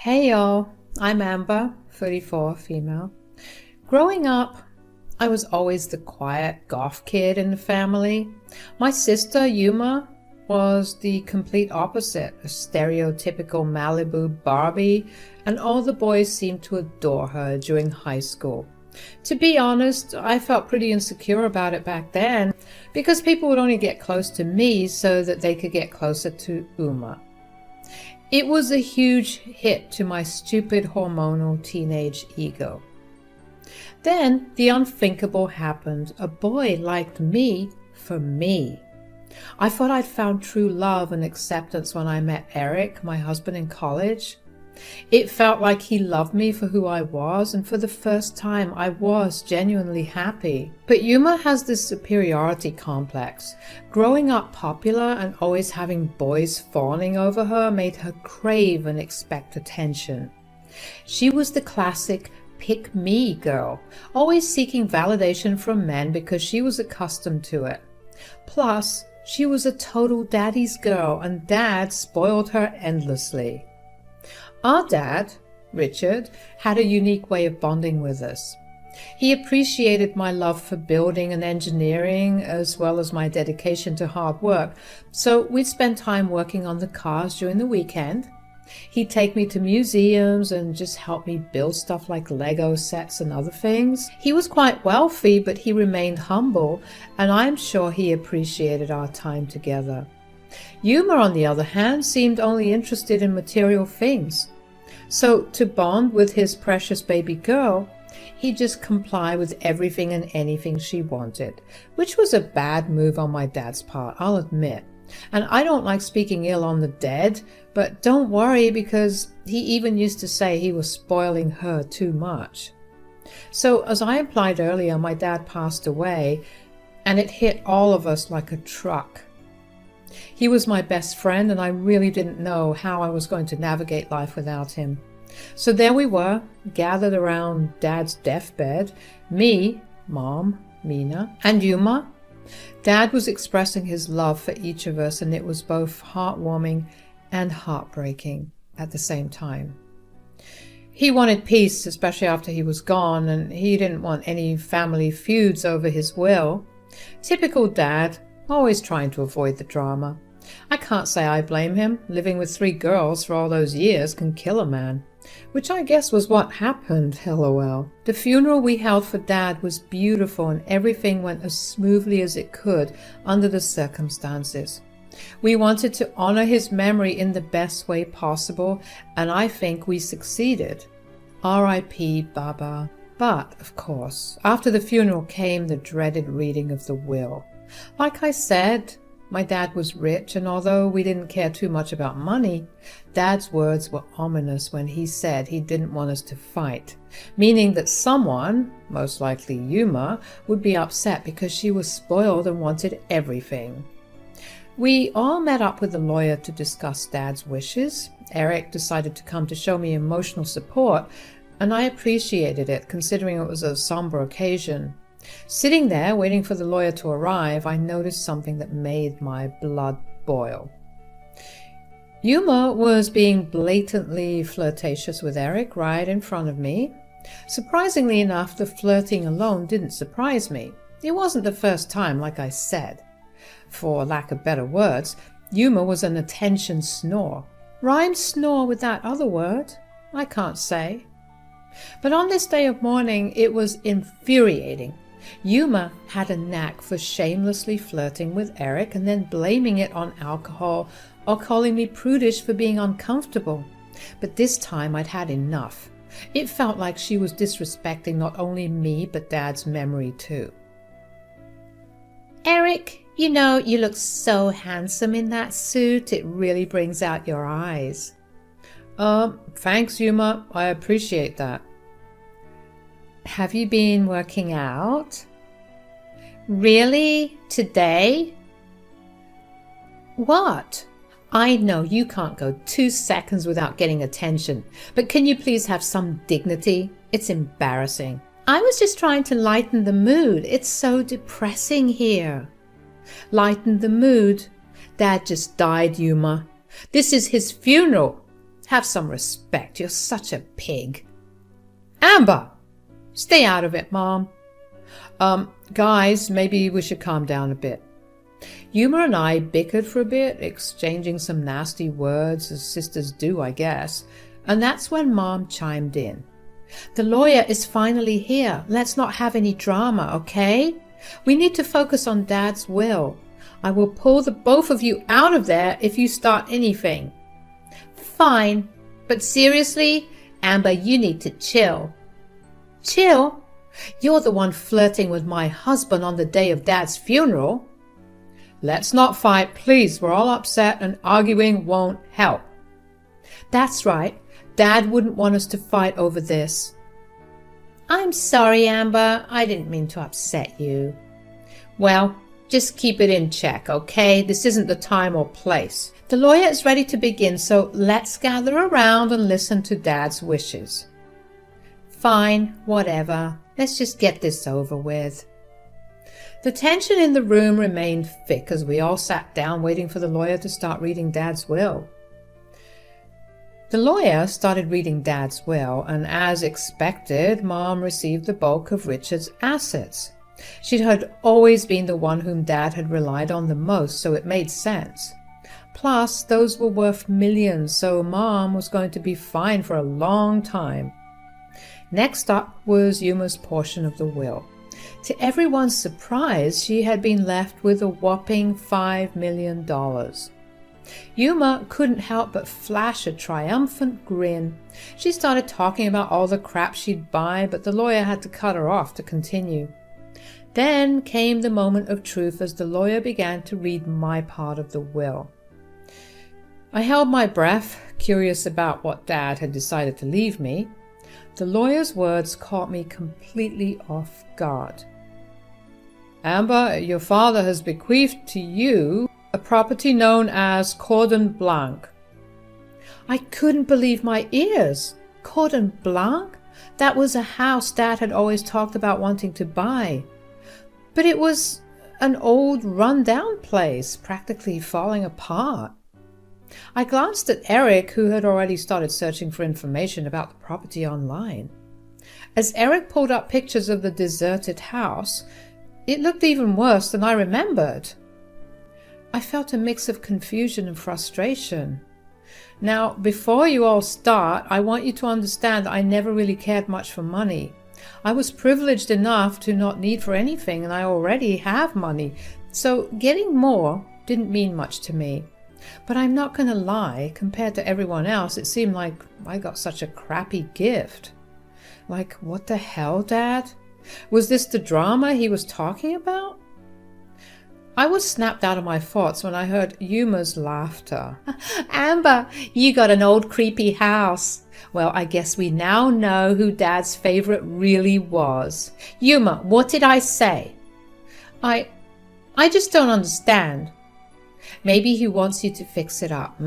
Hey y'all, I'm Amber, 34, female. Growing up, I was always the quiet goth kid in the family. My sister, Yuma, was the complete opposite, a stereotypical Malibu Barbie, and all the boys seemed to adore her during high school. To be honest, I felt pretty insecure about it back then, because people would only get close to me so that they could get closer to Uma. It was a huge hit to my stupid hormonal teenage ego. Then the unthinkable happened. A boy liked me for me. I thought I'd found true love and acceptance when I met Eric, my husband, in college. It felt like he loved me for who I was, and for the first time I was genuinely happy. But Yuma has this superiority complex. Growing up popular and always having boys fawning over her made her crave and expect attention. She was the classic pick-me girl, always seeking validation from men because she was accustomed to it. Plus, she was a total daddy's girl, and Dad spoiled her endlessly. Our dad, Richard, had a unique way of bonding with us. He appreciated my love for building and engineering as well as my dedication to hard work, so we'd spend time working on the cars during the weekend. He'd take me to museums and just help me build stuff like Lego sets and other things. He was quite wealthy, but he remained humble, and I'm sure he appreciated our time together. Yuma, on the other hand, seemed only interested in material things. So to bond with his precious baby girl, he'd just comply with everything and anything she wanted, which was a bad move on my dad's part, I'll admit. And I don't like speaking ill on the dead, but don't worry, because he even used to say he was spoiling her too much. So as I implied earlier, my dad passed away, and it hit all of us like a truck. He was my best friend, and I really didn't know how I was going to navigate life without him. So there we were, gathered around Dad's deathbed, me, Mom, Mina, and Yuma. Dad was expressing his love for each of us, and it was both heartwarming and heartbreaking at the same time. He wanted peace, especially after he was gone, and he didn't want any family feuds over his will. Typical Dad, always trying to avoid the drama. I can't say I blame him. Living with 3 girls for all those years can kill a man. Which I guess was what happened, lol. The funeral we held for Dad was beautiful, and everything went as smoothly as it could under the circumstances. We wanted to honor his memory in the best way possible, and I think we succeeded. R.I.P. Baba. But, of course, after the funeral came the dreaded reading of the will. Like I said, my dad was rich, and although we didn't care too much about money, Dad's words were ominous when he said he didn't want us to fight, meaning that someone, most likely Yuma, would be upset because she was spoiled and wanted everything. We all met up with the lawyer to discuss Dad's wishes. Eric decided to come to show me emotional support, and I appreciated it, considering it was a somber occasion. Sitting there, waiting for the lawyer to arrive, I noticed something that made my blood boil. Yuma was being blatantly flirtatious with Eric right in front of me. Surprisingly enough, the flirting alone didn't surprise me. It wasn't the first time, like I said. For lack of better words, Yuma was an attention snore. Rhymes snore with that other word? I can't say. But on this day of mourning, it was infuriating. Yuma had a knack for shamelessly flirting with Eric and then blaming it on alcohol or calling me prudish for being uncomfortable. But this time I'd had enough. It felt like she was disrespecting not only me but Dad's memory too. Eric, you know, you look so handsome in that suit. It really brings out your eyes. Thanks, Yuma. I appreciate that. Have you been working out? Really? Today? What? I know you can't go 2 seconds without getting attention, but can you please have some dignity? It's embarrassing. I was just trying to lighten the mood. It's so depressing here. Lighten the mood? Dad just died, Yuma. This is his funeral. Have some respect. You're such a pig. Amber! Stay out of it, Mom. Guys, maybe we should calm down a bit. Yuma and I bickered for a bit, exchanging some nasty words, as sisters do, I guess, and that's when Mom chimed in. The lawyer is finally here. Let's not have any drama, okay? We need to focus on Dad's will. I will pull the both of you out of there if you start anything. Fine, but seriously, Amber, you need to chill. Chill? You're the one flirting with my husband on the day of Dad's funeral. Let's not fight, please. We're all upset and arguing won't help. That's right. Dad wouldn't want us to fight over this. I'm sorry, Amber. I didn't mean to upset you. Well, just keep it in check, okay? This isn't the time or place. The lawyer is ready to begin, so let's gather around and listen to Dad's wishes. Fine, whatever. Let's just get this over with. The tension in the room remained thick as we all sat down waiting for the lawyer to start reading Dad's will. The lawyer started reading Dad's will, and as expected, Mom received the bulk of Richard's assets. She had always been the one whom Dad had relied on the most, so it made sense. Plus, those were worth millions, so Mom was going to be fine for a long time. Next up was Yuma's portion of the will. To everyone's surprise, she had been left with a whopping $5 million. Yuma couldn't help but flash a triumphant grin. She started talking about all the crap she'd buy, but the lawyer had to cut her off to continue. Then came the moment of truth as the lawyer began to read my part of the will. I held my breath, curious about what Dad had decided to leave me. The lawyer's words caught me completely off guard. Amber, your father has bequeathed to you a property known as Cordon Blanc. I couldn't believe my ears. Cordon Blanc? That was a house Dad had always talked about wanting to buy. But it was an old, run-down place, practically falling apart. I glanced at Eric, who had already started searching for information about the property online. As Eric pulled up pictures of the deserted house, it looked even worse than I remembered. I felt a mix of confusion and frustration. Now, before you all start, I want you to understand that I never really cared much for money. I was privileged enough to not need for anything, and I already have money, so getting more didn't mean much to me. But I'm not going to lie, compared to everyone else, it seemed like I got such a crappy gift. Like, what the hell, Dad? Was this the drama he was talking about? I was snapped out of my thoughts when I heard Yuma's laughter. Amber, you got an old creepy house. Well, I guess we now know who Dad's favorite really was. Yuma, what did I say? I just don't understand. Maybe he wants you to fix it up,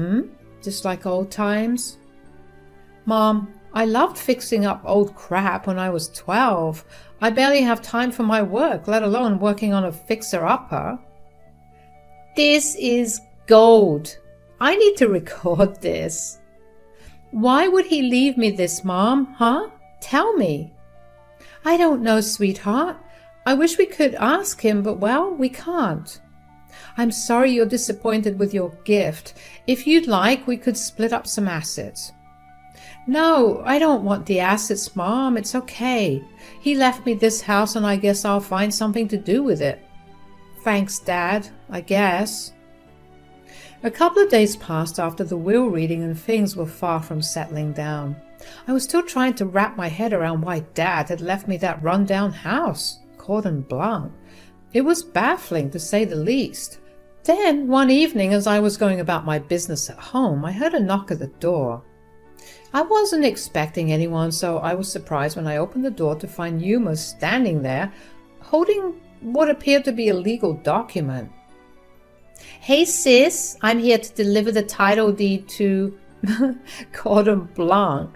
Just like old times? Mom, I loved fixing up old crap when I was 12. I barely have time for my work, let alone working on a fixer-upper. This is gold. I need to record this. Why would he leave me this, Mom? Huh? Tell me. I don't know, sweetheart. I wish we could ask him, but, well, we can't. I'm sorry you're disappointed with your gift. If you'd like, we could split up some assets. No, I don't want the assets, Mom. It's okay. He left me this house, and I guess I'll find something to do with it. Thanks, Dad, I guess. A couple of days passed after the will reading, and things were far from settling down. I was still trying to wrap my head around why Dad had left me that run-down house, Cordon Blanc. It was baffling, to say the least. Then, one evening, as I was going about my business at home, I heard a knock at the door. I wasn't expecting anyone, so I was surprised when I opened the door to find Yuma standing there, holding what appeared to be a legal document. Hey sis, I'm here to deliver the title deed to Cordon Blanc.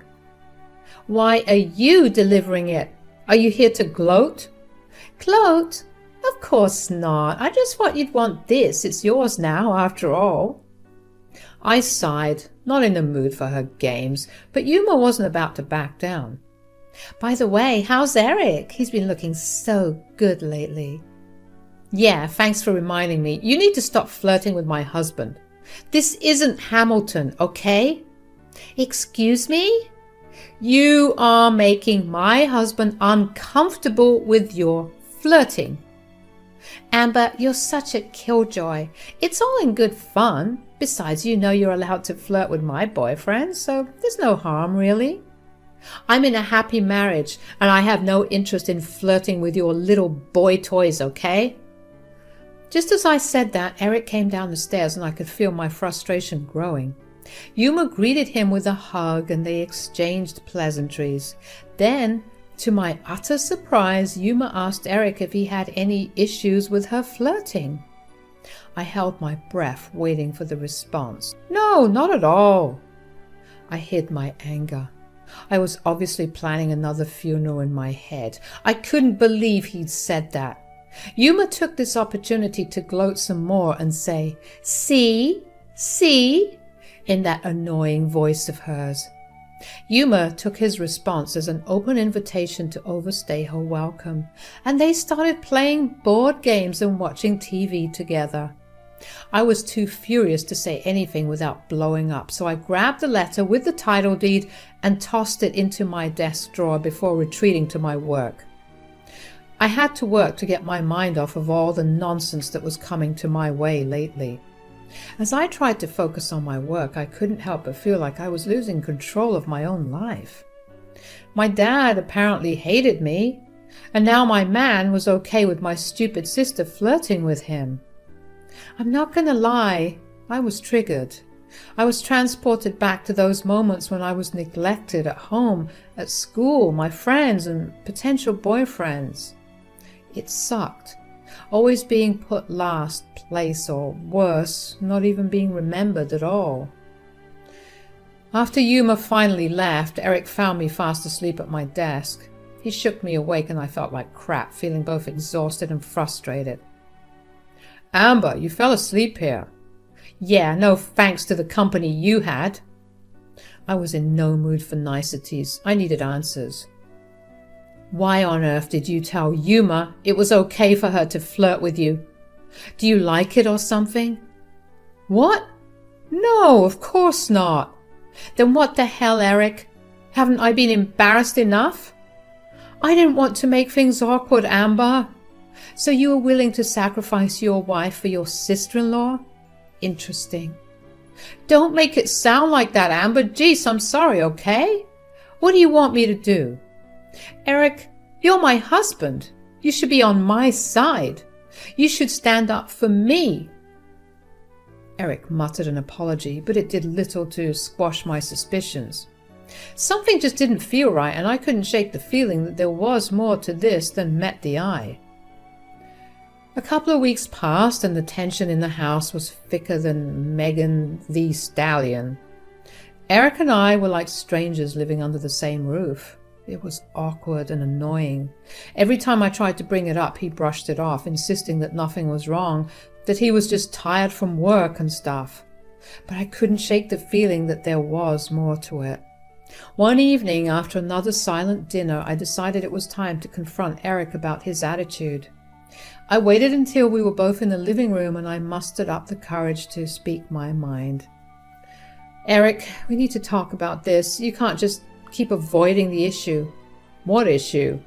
Why are you delivering it? Are you here to gloat? Gloat? Of course not. I just thought you'd want this. It's yours now, after all. I sighed, not in the mood for her games, but Yuma wasn't about to back down. By the way, how's Eric? He's been looking so good lately. Yeah, thanks for reminding me. You need to stop flirting with my husband. This isn't Hamilton, okay? Excuse me? You are making my husband uncomfortable with your flirting. Amber, you're such a killjoy. It's all in good fun. Besides, you know you're allowed to flirt with my boyfriend, so there's no harm, really. I'm in a happy marriage, and I have no interest in flirting with your little boy toys, okay? Just as I said that, Eric came down the stairs, and I could feel my frustration growing. Yuma greeted him with a hug, and they exchanged pleasantries. Then, to my utter surprise, Yuma asked Eric if he had any issues with her flirting. I held my breath, waiting for the response. No, not at all. I hid my anger. I was obviously planning another funeral in my head. I couldn't believe he'd said that. Yuma took this opportunity to gloat some more and say, "See? See?" in that annoying voice of hers. Yuma took his response as an open invitation to overstay her welcome, and they started playing board games and watching TV together. I was too furious to say anything without blowing up, so I grabbed the letter with the title deed and tossed it into my desk drawer before retreating to my work. I had to work to get my mind off of all the nonsense that was coming to my way lately. As I tried to focus on my work, I couldn't help but feel like I was losing control of my own life. My dad apparently hated me, and now my man was okay with my stupid sister flirting with him. I'm not going to lie, I was triggered. I was transported back to those moments when I was neglected at home, at school, my friends, and potential boyfriends. It sucked. Always being put last place, or worse, not even being remembered at all. After Yuma finally left, Eric found me fast asleep at my desk. He shook me awake and I felt like crap, feeling both exhausted and frustrated. Amber, you fell asleep here. Yeah, no thanks to the company you had. I was in no mood for niceties. I needed answers. Why on earth did you tell Yuma it was okay for her to flirt with you? Do you like it or something? What? No, of course not. Then what the hell, Eric? Haven't I been embarrassed enough? I didn't want to make things awkward, Amber. So you were willing to sacrifice your wife for your sister-in-law? Interesting. Don't make it sound like that, Amber. Jeez, I'm sorry, okay? What do you want me to do? Eric, you're my husband. You should be on my side. You should stand up for me. Eric muttered an apology, but it did little to squash my suspicions. Something just didn't feel right, and I couldn't shake the feeling that there was more to this than met the eye. A couple of weeks passed, and the tension in the house was thicker than Megan the Stallion. Eric and I were like strangers living under the same roof. It was awkward and annoying. Every time I tried to bring it up, he brushed it off, insisting that nothing was wrong, that he was just tired from work and stuff. But I couldn't shake the feeling that there was more to it. One evening, after another silent dinner, I decided it was time to confront Eric about his attitude. I waited until we were both in the living room, and I mustered up the courage to speak my mind. Eric, we need to talk about this. You can't just keep avoiding the issue. What issue?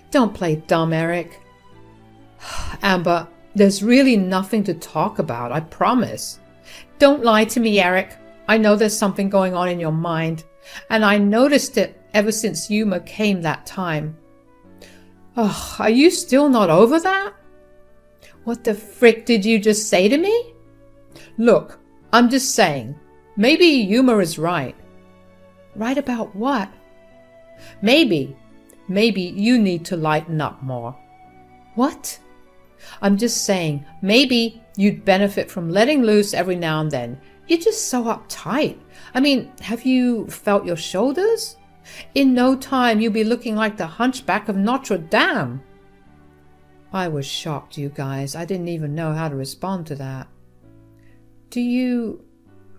Don't play dumb, Eric. Amber, there's really nothing to talk about, I promise. Don't lie to me, Eric. I know there's something going on in your mind, and I noticed it ever since Yuma came that time. Oh, are you still not over that? What the frick did you just say to me? Look, I'm just saying, maybe Yuma is right. Right about what? Maybe you need to lighten up more. What? I'm just saying, maybe you'd benefit from letting loose every now and then. You're just so uptight. I mean, have you felt your shoulders? In no time, you'll be looking like the hunchback of Notre Dame. I was shocked, you guys. I didn't even know how to respond to that. Do you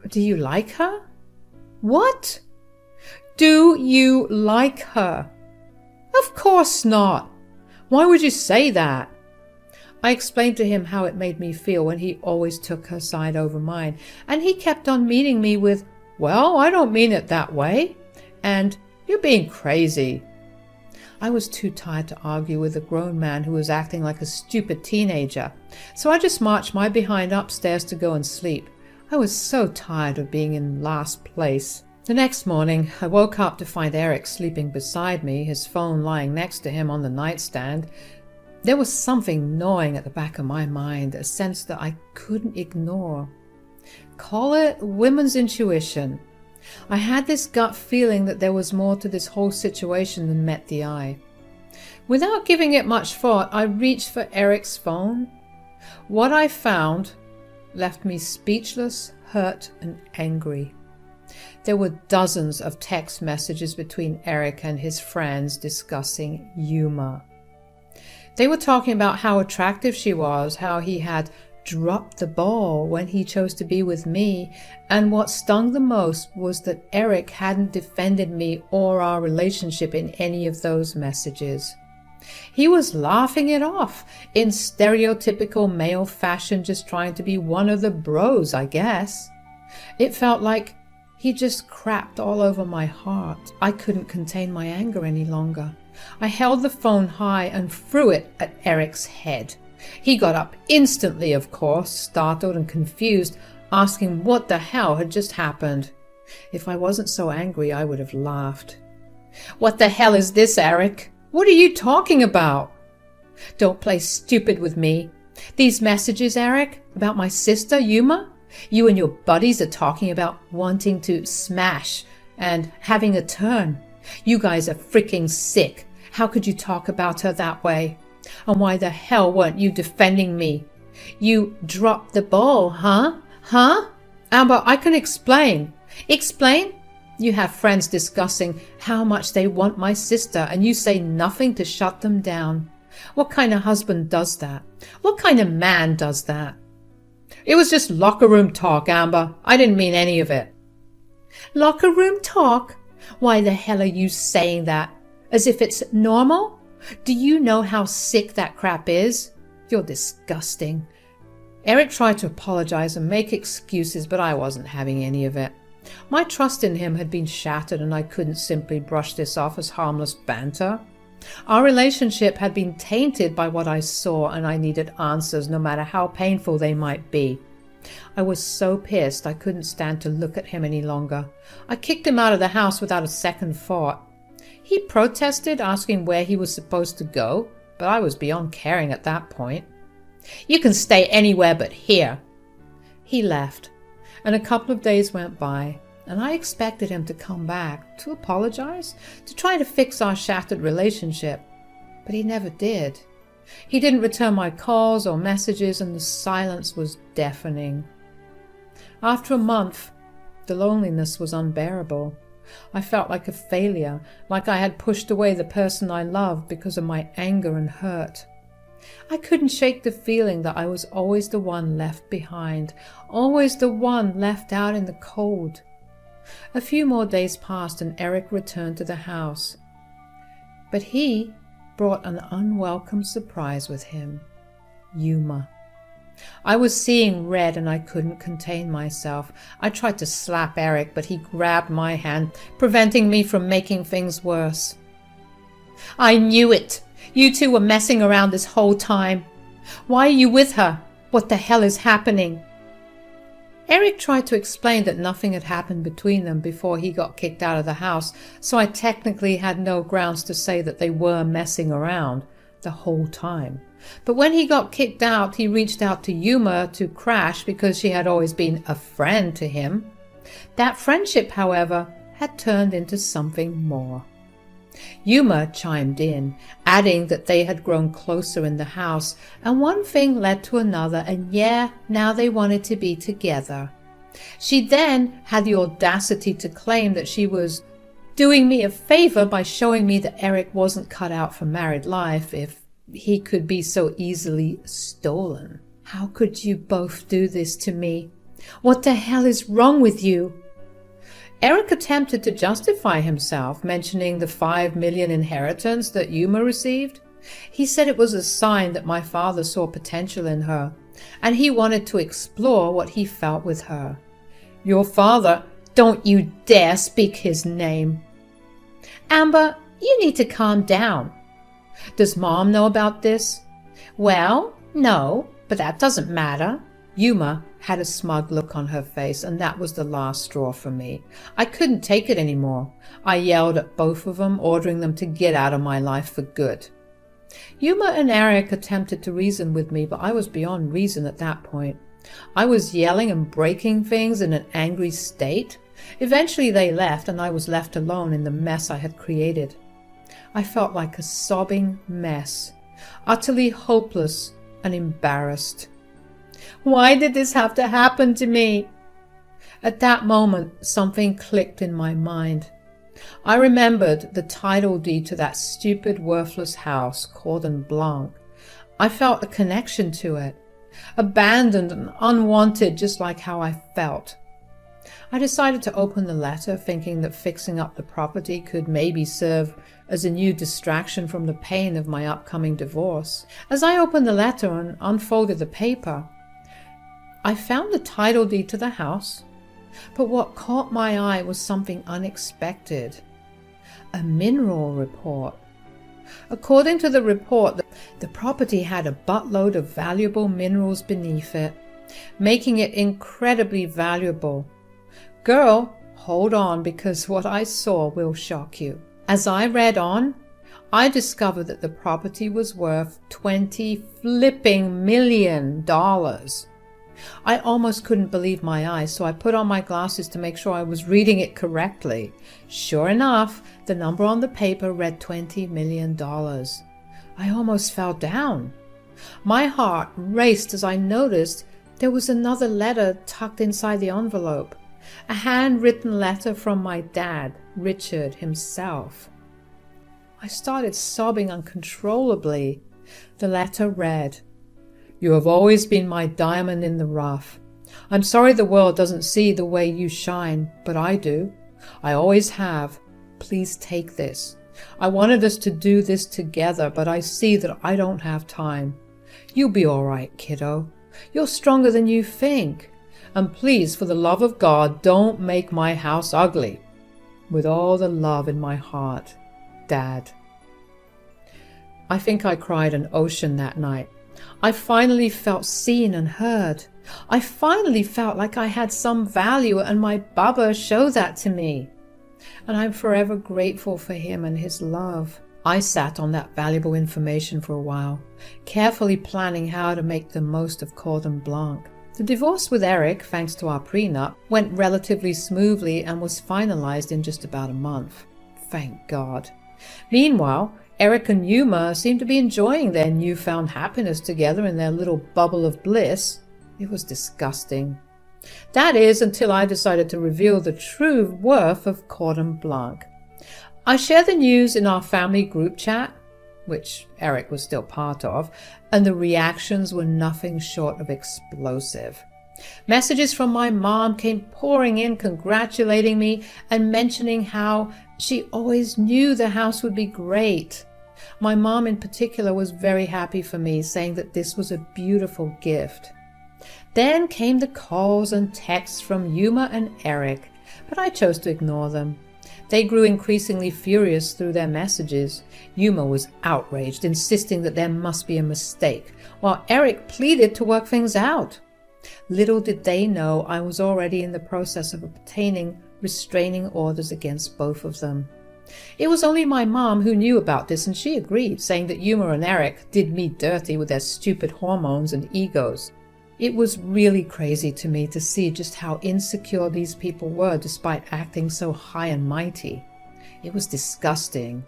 Do you like her? What? Do you like her? Of course not. Why would you say that? I explained to him how it made me feel when he always took her side over mine, and he kept on meeting me with, "Well, I don't mean it that way," and "You're being crazy." I was too tired to argue with a grown man who was acting like a stupid teenager, so I just marched my behind upstairs to go and sleep. I was so tired of being in last place. The next morning, I woke up to find Eric sleeping beside me, his phone lying next to him on the nightstand. There was something gnawing at the back of my mind, a sense that I couldn't ignore. Call it women's intuition. I had this gut feeling that there was more to this whole situation than met the eye. Without giving it much thought, I reached for Eric's phone. What I found left me speechless, hurt, and angry. There were dozens of text messages between Eric and his friends discussing Yuma. They were talking about how attractive she was, how he had dropped the ball when he chose to be with me, and what stung the most was that Eric hadn't defended me or our relationship in any of those messages. He was laughing it off in stereotypical male fashion, just trying to be one of the bros, I guess. It felt like he just crapped all over my heart. I couldn't contain my anger any longer. I held the phone high and threw it at Eric's head. He got up instantly, of course, startled and confused, asking what the hell had just happened. If I wasn't so angry, I would have laughed. "What the hell is this, Eric? What are you talking about?" "Don't play stupid with me. These messages, Eric, about my sister, Yuma? You and your buddies are talking about wanting to smash and having a turn. You guys are freaking sick. How could you talk about her that way? And why the hell weren't you defending me? You dropped the ball, huh? Huh? Amber, I can explain." "Explain? You have friends discussing how much they want my sister, and you say nothing to shut them down. What kind of husband does that? What kind of man does that?" "It was just locker room talk, Amber. I didn't mean any of it." "Locker room talk? Why the hell are you saying that? As if it's normal? Do you know how sick that crap is? You're disgusting." Eric tried to apologize and make excuses, but I wasn't having any of it. My trust in him had been shattered, and I couldn't simply brush this off as harmless banter. Our relationship had been tainted by what I saw, and I needed answers, no matter how painful they might be. I was so pissed I couldn't stand to look at him any longer. I kicked him out of the house without a second thought. He protested, asking where he was supposed to go, but I was beyond caring at that point. "You can stay anywhere but here." He left, and a couple of days went by, and I expected him to come back, to apologize, to try to fix our shattered relationship, but he never did. He didn't return my calls or messages, and the silence was deafening. After a month, the loneliness was unbearable. I felt like a failure, like I had pushed away the person I loved because of my anger and hurt. I couldn't shake the feeling that I was always the one left behind, always the one left out in the cold. A few more days passed and Eric returned to the house. But he brought an unwelcome surprise with him. Yuma. I was seeing red and I couldn't contain myself. I tried to slap Eric, but he grabbed my hand, preventing me from making things worse. "I knew it! You two were messing around this whole time. Why are you with her? What the hell is happening?" Eric tried to explain that nothing had happened between them before he got kicked out of the house, so I technically had no grounds to say that they were messing around the whole time. But when he got kicked out, he reached out to Yuma to crash because she had always been a friend to him. That friendship, however, had turned into something more. Yuma chimed in, adding that they had grown closer in the house, and one thing led to another, and now they wanted to be together. She then had the audacity to claim that she was doing me a favor by showing me that Eric wasn't cut out for married life if he could be so easily stolen. "How could you both do this to me? What the hell is wrong with you? Eric attempted to justify himself, mentioning the $5 million inheritance that Yuma received. He said it was a sign that my father saw potential in her, and he wanted to explore what he felt with her. Your father? Don't you dare speak his name. Amber, you need to calm down. Does Mom know about this? Well, no, but that doesn't matter. Yuma had a smug look on her face, and that was the last straw for me. I couldn't take it anymore. I yelled at both of them, ordering them to get out of my life for good. Yuma and Eric attempted to reason with me, but I was beyond reason at that point. I was yelling and breaking things in an angry state. Eventually they left, and I was left alone in the mess I had created. I felt like a sobbing mess, utterly hopeless and embarrassed. Why did this have to happen to me? At that moment, something clicked in my mind. I remembered the title deed to that stupid, worthless house, Cordon Blanc. I felt a connection to it, abandoned and unwanted, just like how I felt. I decided to open the letter, thinking that fixing up the property could maybe serve as a new distraction from the pain of my upcoming divorce. As I opened the letter and unfolded the paper, I found the title deed to the house, but what caught my eye was something unexpected. A mineral report. According to the report, the property had a buttload of valuable minerals beneath it, making it incredibly valuable. Girl, hold on, because what I saw will shock you. As I read on, I discovered that the property was worth $20 flipping million. I almost couldn't believe my eyes, so I put on my glasses to make sure I was reading it correctly. Sure enough, the number on the paper read $20 million. I almost fell down. My heart raced as I noticed there was another letter tucked inside the envelope. A handwritten letter from my dad, Richard himself. I started sobbing uncontrollably. The letter read, "You have always been my diamond in the rough. I'm sorry the world doesn't see the way you shine, but I do. I always have. Please take this. I wanted us to do this together, but I see that I don't have time. You'll be all right, kiddo. You're stronger than you think. And please, for the love of God, don't make my house ugly. With all the love in my heart, Dad." I think I cried an ocean that night. I finally felt seen and heard. I finally felt like I had some value, and my Baba showed that to me. And I'm forever grateful for him and his love. I sat on that valuable information for a while, carefully planning how to make the most of Cordon Blanc. The divorce with Eric, thanks to our prenup, went relatively smoothly and was finalized in just about a month. Thank God. Meanwhile, Eric and Yuma seemed to be enjoying their newfound happiness together in their little bubble of bliss. It was disgusting. That is, until I decided to reveal the true worth of Cordon Blanc. I shared the news in our family group chat, which Eric was still part of, and the reactions were nothing short of explosive. Messages from my mom came pouring in, congratulating me and mentioning how she always knew the house would be great. My mom in particular was very happy for me, saying that this was a beautiful gift. Then came the calls and texts from Yuma and Eric, but I chose to ignore them. They grew increasingly furious through their messages. Yuma was outraged, insisting that there must be a mistake, while Eric pleaded to work things out. Little did they know I was already in the process of obtaining restraining orders against both of them. It was only my mom who knew about this, and she agreed, saying that Yuma and Eric did me dirty with their stupid hormones and egos. It was really crazy to me to see just how insecure these people were despite acting so high and mighty. It was disgusting.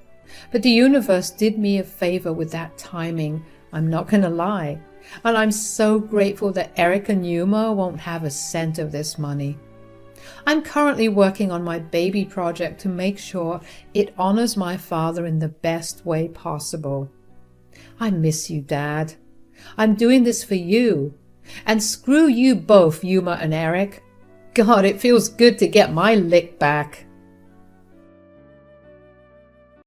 But the universe did me a favor with that timing, I'm not going to lie. And I'm so grateful that Eric and Yuma won't have a cent of this money. I'm currently working on my baby project to make sure it honors my father in the best way possible. I miss you, Dad. I'm doing this for you. And screw you both, Yuma and Eric. God, it feels good to get my lick back.